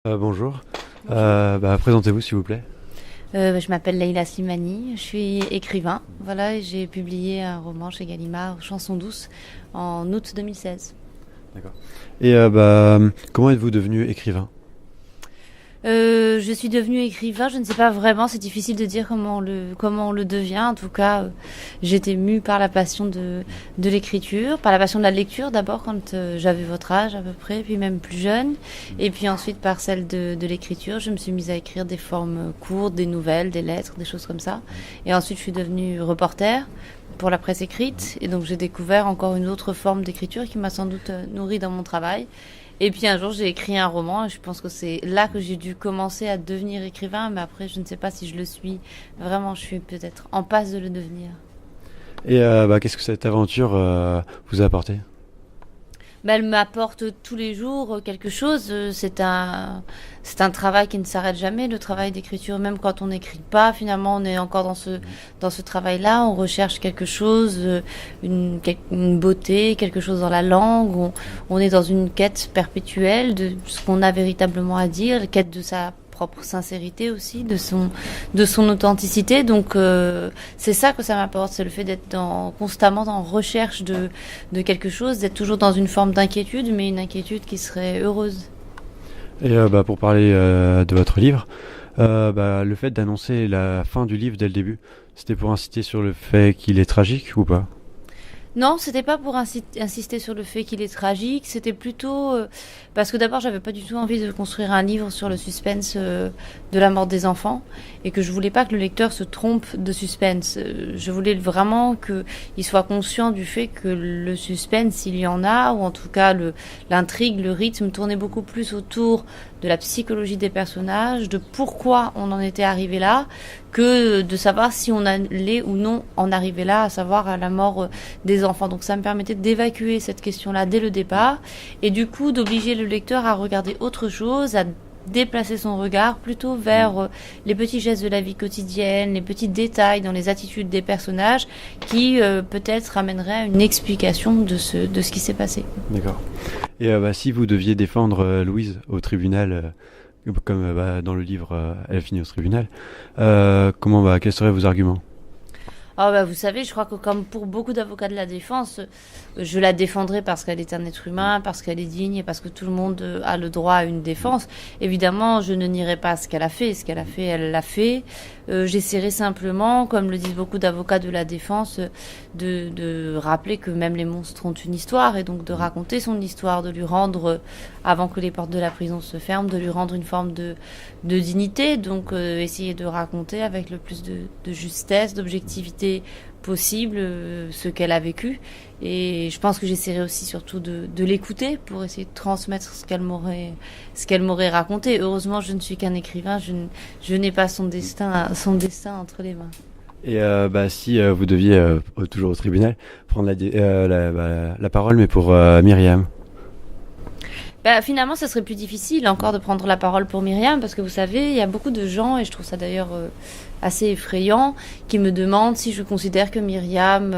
Bonjour. Bonjour. Présentez-vous s'il vous plaît. Je m'appelle Leïla Slimani, je suis écrivain. Voilà, et j'ai publié un roman chez Gallimard, Chanson douce, en août 2016. D'accord. Comment êtes-vous devenu écrivain? Je suis devenue écrivain, je ne sais pas vraiment, c'est difficile de dire comment on le devient. En tout cas, j'étais mue par la passion de l'écriture, par la passion de la lecture d'abord quand j'avais votre âge à peu près, puis même plus jeune. Et puis ensuite par celle de l'écriture, je me suis mise à écrire des formes courtes, des nouvelles, des lettres, des choses comme ça. Et ensuite je suis devenue reporter pour la presse écrite. Et donc j'ai découvert encore une autre forme d'écriture qui m'a sans doute nourrie dans mon travail. Et puis un jour, j'ai écrit un roman et je pense que c'est là que j'ai dû commencer à devenir écrivain. Mais après, je ne sais pas si je le suis. Vraiment, je suis peut-être en passe de le devenir. Qu'est-ce que cette aventure vous a apporté? Mais elle m'apporte tous les jours quelque chose. C'est un travail qui ne s'arrête jamais, le travail d'écriture. Même quand on n'écrit pas, finalement, on est encore dans ce travail-là. On recherche quelque chose, une beauté, quelque chose dans la langue. On est dans une quête perpétuelle de ce qu'on a véritablement à dire, la quête de sa propre sincérité aussi, de son authenticité. Donc c'est ça que ça m'apporte, c'est le fait d'être constamment en recherche de quelque chose, d'être toujours dans une forme d'inquiétude, mais une inquiétude qui serait heureuse. Pour parler de votre livre, le fait d'annoncer la fin du livre dès le début, c'était pour inciter sur le fait qu'il est tragique ou pas? Non, c'était pas pour insister sur le fait qu'il est tragique, c'était plutôt parce que d'abord j'avais pas du tout envie de construire un livre sur le suspense de la mort des enfants et que je voulais pas que le lecteur se trompe de suspense. Je voulais vraiment qu'il soit conscient du fait que le suspense, il y en a, ou en tout cas l'intrigue, le rythme tournait beaucoup plus autour de la psychologie des personnages, de pourquoi on en était arrivé là, que de savoir si on allait ou non en arriver là, à savoir à la mort des enfants. Donc ça me permettait d'évacuer cette question-là dès le départ, et du coup d'obliger le lecteur à regarder autre chose, à déplacer son regard plutôt vers les petits gestes de la vie quotidienne, les petits détails dans les attitudes des personnages qui peut-être amèneraient à une explication de ce qui s'est passé. D'accord. Si vous deviez défendre Louise au tribunal, dans le livre, elle finit au tribunal, quels seraient vos arguments? Ah bah vous savez, je crois que comme pour beaucoup d'avocats de la défense, je la défendrai parce qu'elle est un être humain, parce qu'elle est digne et parce que tout le monde a le droit à une défense. Évidemment, je ne nierai pas ce qu'elle a fait. Ce qu'elle a fait, elle l'a fait. J'essaierai simplement, comme le disent beaucoup d'avocats de la défense, de rappeler que même les monstres ont une histoire et donc de raconter son histoire, de lui rendre, avant que les portes de la prison se ferment, de lui rendre une forme de dignité. Donc essayer de raconter avec le plus de justesse, d'objectivité possible ce qu'elle a vécu. Et je pense que j'essaierai aussi surtout de l'écouter pour essayer de transmettre ce qu'elle m'aurait raconté. Heureusement, je ne suis qu'un écrivain, je n'ai pas son destin entre les mains. Si vous deviez, toujours au tribunal, prendre la parole, mais pour Myriam. Bah, finalement, ça serait plus difficile encore de prendre la parole pour Myriam parce que vous savez, il y a beaucoup de gens, et je trouve ça d'ailleurs assez effrayant, qui me demandent si je considère que Myriam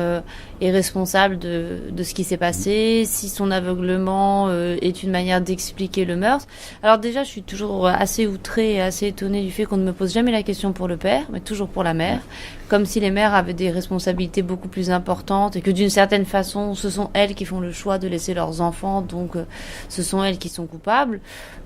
est responsable de ce qui s'est passé, si son aveuglement est une manière d'expliquer le meurtre. Alors déjà, je suis toujours assez outrée et assez étonnée du fait qu'on ne me pose jamais la question pour le père, mais toujours pour la mère, comme si les mères avaient des responsabilités beaucoup plus importantes et que d'une certaine façon, ce sont elles qui font le choix de laisser leurs enfants, donc ce sont elles qui sont coupables.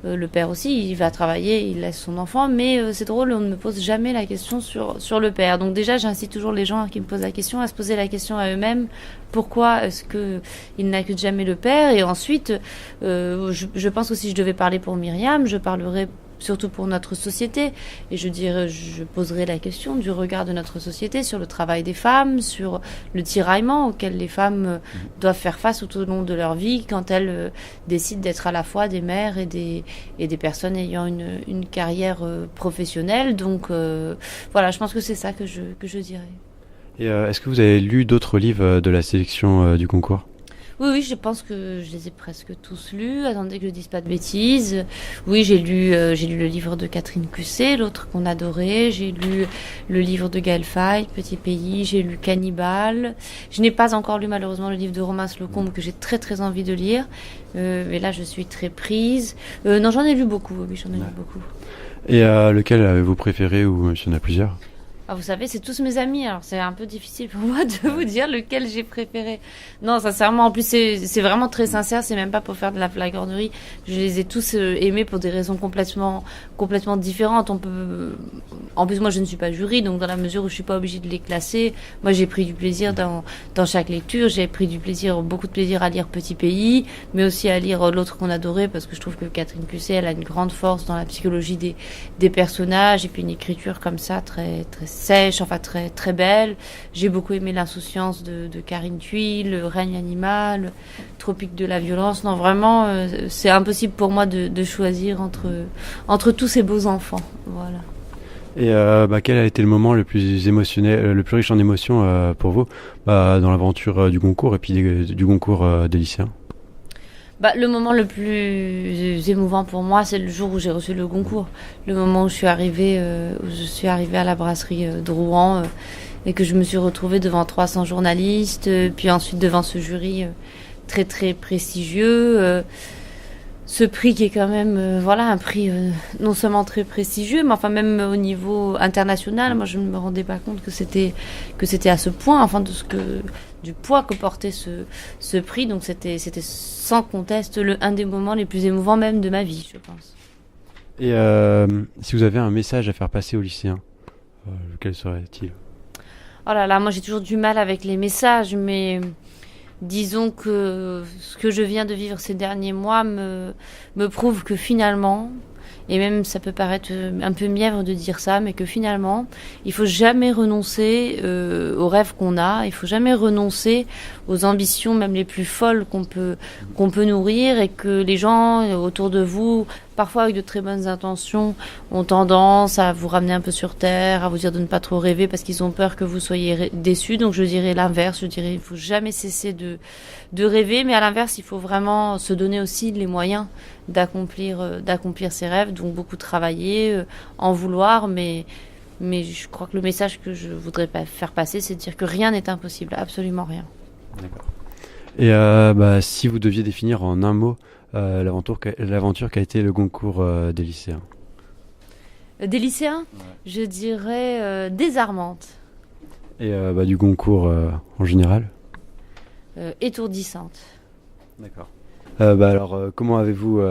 Le père aussi, il va travailler, il laisse son enfant, mais c'est drôle, on ne me pose jamais la question sur le père. Donc déjà, j'incite toujours les gens qui me posent la question à se poser la question à eux-mêmes, pourquoi est-ce qu'ils n'accusent jamais le père? Et ensuite, je pense que si je devais parler pour Myriam, je parlerais surtout pour notre société, et je poserai la question du regard de notre société sur le travail des femmes, sur le tiraillement auquel les femmes doivent faire face tout au long de leur vie quand elles décident d'être à la fois des mères et des personnes ayant une carrière professionnelle. Donc voilà, je pense que c'est ça que je dirais. Est-ce que vous avez lu d'autres livres de la sélection du concours? Oui, oui, je pense que je les ai presque tous lus. Attendez que je dise pas de bêtises. Oui, j'ai lu le livre de Catherine Cusset, l'autre qu'on adorait. J'ai lu le livre de Gaël Faye, Petit Pays. J'ai lu Cannibal. Je n'ai pas encore lu malheureusement le livre de Romain Slocumb que j'ai très très envie de lire. Mais là, je suis très prise. Non, j'en ai lu beaucoup. Oui, j'en ai lu beaucoup. Et lequel avez-vous préféré ou s'il y en a plusieurs? Ah, vous savez, c'est tous mes amis, alors c'est un peu difficile pour moi de vous dire lequel j'ai préféré. Non, sincèrement, en plus c'est vraiment très sincère, c'est même pas pour faire de la flagornerie. Je les ai tous aimés pour des raisons complètement différentes. En plus, moi je ne suis pas jury, donc dans la mesure où je suis pas obligée de les classer, moi j'ai pris du plaisir dans chaque lecture. J'ai pris beaucoup de plaisir à lire Petit Pays, mais aussi à lire l'autre qu'on adorait, parce que je trouve que Catherine Cusset, elle a une grande force dans la psychologie des personnages, et puis une écriture comme ça, très très sèche, enfin très très belle. J'ai beaucoup aimé L'insouciance de Karine Thuy, Le règne animal, Tropique de la violence. Non, vraiment, c'est impossible pour moi de choisir entre tous ces beaux enfants. Voilà. Et quel a été le moment le plus émotionnel, le plus riche en émotions pour vous dans l'aventure du Goncourt et puis du Goncourt des lycéens? Le moment le plus émouvant pour moi, c'est le jour où j'ai reçu le Goncourt. Le moment où je suis arrivée à la brasserie de Rouen et que je me suis retrouvée devant 300 journalistes, puis ensuite devant ce jury très très prestigieux. Ce prix qui est quand même un prix non seulement très prestigieux, mais enfin même au niveau international. Moi, je ne me rendais pas compte que c'était à ce point, enfin du poids que portait ce prix. Donc c'était sans conteste un des moments les plus émouvants même de ma vie, je pense. Et si vous avez un message à faire passer aux lycéens, lequel serait-il? Oh là là, moi j'ai toujours du mal avec les messages, mais disons que ce que je viens de vivre ces derniers mois me prouve que finalement, et même ça peut paraître un peu mièvre de dire ça, mais que finalement, il faut jamais renoncer aux rêves qu'on a, il faut jamais renoncer aux ambitions même les plus folles qu'on peut nourrir, et que les gens autour de vous, parfois avec de très bonnes intentions, ont tendance à vous ramener un peu sur terre, à vous dire de ne pas trop rêver parce qu'ils ont peur que vous soyez déçus. Donc je dirais l'inverse, je dirais il faut jamais cesser de rêver, mais à l'inverse, il faut vraiment se donner aussi les moyens d'accomplir ses rêves, donc beaucoup travailler, en vouloir, mais je crois que le message que je voudrais faire passer, c'est de dire que rien n'est impossible, absolument rien. D'accord. Et si vous deviez définir en un mot l'aventure qu'a été le Goncourt des lycéens. Des lycéens, ouais. Je dirais désarmante. Et du Goncourt en général? Étourdissante. D'accord. Comment avez-vous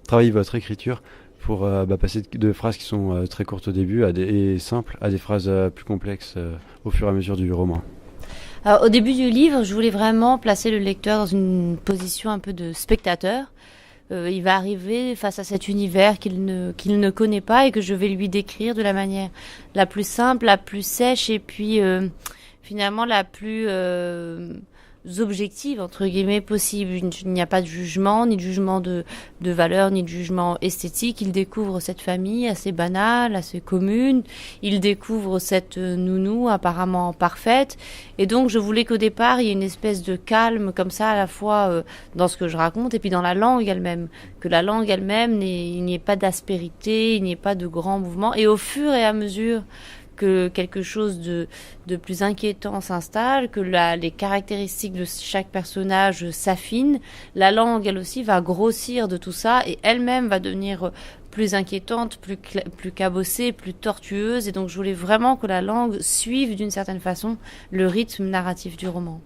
travaillé votre écriture pour passer de phrases qui sont très courtes au début et simples à des phrases plus complexes au fur et à mesure du roman? Alors, au début du livre, je voulais vraiment placer le lecteur dans une position un peu de spectateur. Il va arriver face à cet univers qu'il ne connaît pas et que je vais lui décrire de la manière la plus simple, la plus sèche et puis finalement la plus objective entre guillemets possible. Il n'y a pas de jugement, ni de jugement de valeur, ni de jugement esthétique. Il découvre cette famille assez banale, assez commune. Il découvre cette nounou apparemment parfaite. Et donc je voulais qu'au départ il y ait une espèce de calme comme ça à la fois dans ce que je raconte et puis dans la langue elle-même. Que la langue elle-même, il n'y ait pas d'aspérité, il n'y ait pas de grands mouvements. Et au fur et à mesure que quelque chose de plus inquiétant s'installe, que les caractéristiques de chaque personnage s'affinent, la langue, elle aussi, va grossir de tout ça et elle-même va devenir plus inquiétante, plus cabossée, plus tortueuse. Et donc, je voulais vraiment que la langue suive d'une certaine façon le rythme narratif du roman.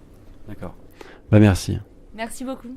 D'accord. Merci. Merci beaucoup.